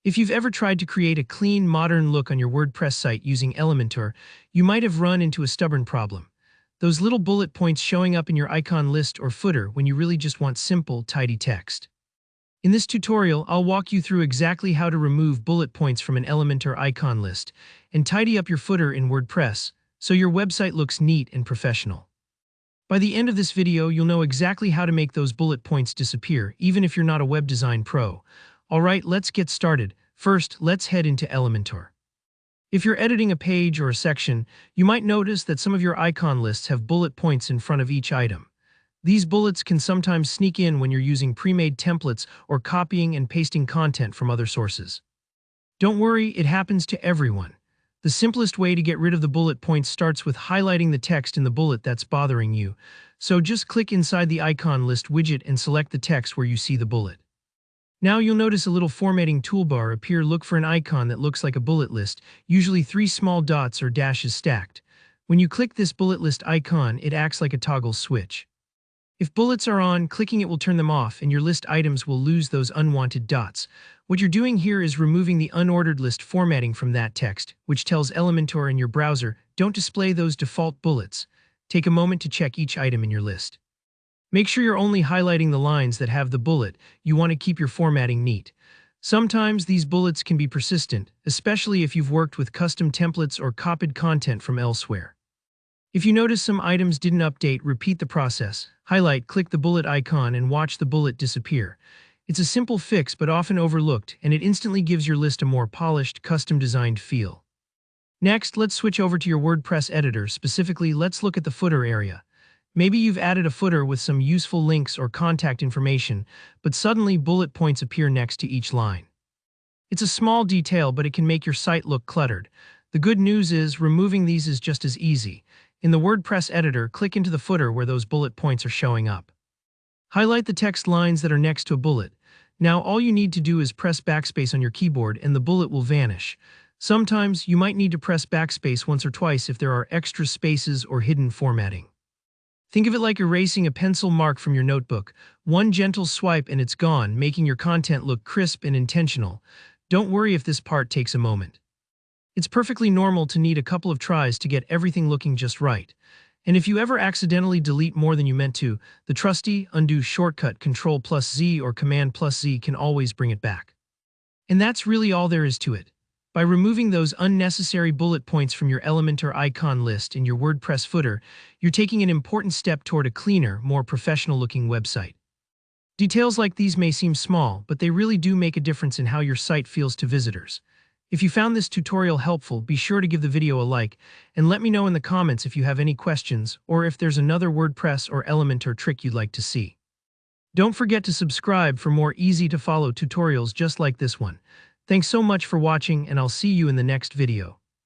If you've ever tried to create a clean, modern look on your WordPress site using Elementor, you might have run into a stubborn problem. Those little bullet points showing up in your icon list or footer when you really just want simple, tidy text. In this tutorial, I'll walk you through exactly how to remove bullet points from an Elementor icon list and tidy up your footer in WordPress so your website looks neat and professional. By the end of this video, you'll know exactly how to make those bullet points disappear, even if you're not a web design pro. Alright, let's get started. First, let's head into Elementor. If you're editing a page or a section, you might notice that some of your icon lists have bullet points in front of each item. These bullets can sometimes sneak in when you're using pre-made templates or copying and pasting content from other sources. Don't worry, it happens to everyone. The simplest way to get rid of the bullet points starts with highlighting the text in the bullet that's bothering you. So just click inside the icon list widget and select the text where you see the bullet. Now you'll notice a little formatting toolbar appear. Look for an icon that looks like a bullet list, usually 3 small dots or dashes stacked. When you click this bullet list icon, it acts like a toggle switch. If bullets are on, clicking it will turn them off and your list items will lose those unwanted dots. What you're doing here is removing the unordered list formatting from that text, which tells Elementor in your browser, don't display those default bullets. Take a moment to check each item in your list. Make sure you're only highlighting the lines that have the bullet. You want to keep your formatting neat. Sometimes these bullets can be persistent, especially if you've worked with custom templates or copied content from elsewhere. If you notice some items didn't update, repeat the process. Highlight, click the bullet icon, and watch the bullet disappear. It's a simple fix but often overlooked, and it instantly gives your list a more polished, custom-designed feel. Next, let's switch over to your WordPress editor. Specifically, let's look at the footer area. Maybe you've added a footer with some useful links or contact information, but suddenly bullet points appear next to each line. It's a small detail, but it can make your site look cluttered. The good news is, removing these is just as easy. In the WordPress editor, click into the footer where those bullet points are showing up. Highlight the text lines that are next to a bullet. Now all you need to do is press backspace on your keyboard and the bullet will vanish. Sometimes you might need to press backspace once or twice if there are extra spaces or hidden formatting. Think of it like erasing a pencil mark from your notebook. One gentle swipe and it's gone, making your content look crisp and intentional. Don't worry if this part takes a moment. It's perfectly normal to need a couple of tries to get everything looking just right. And if you ever accidentally delete more than you meant to, the trusty undo shortcut Ctrl+Z or Command+Z can always bring it back. And that's really all there is to it. By removing those unnecessary bullet points from your Elementor icon list in your WordPress footer, you're taking an important step toward a cleaner, more professional-looking website. Details like these may seem small, but they really do make a difference in how your site feels to visitors. If you found this tutorial helpful, be sure to give the video a like, and let me know in the comments if you have any questions or if there's another WordPress or Elementor trick you'd like to see. Don't forget to subscribe for more easy-to-follow tutorials just like this one. Thanks so much for watching, and I'll see you in the next video.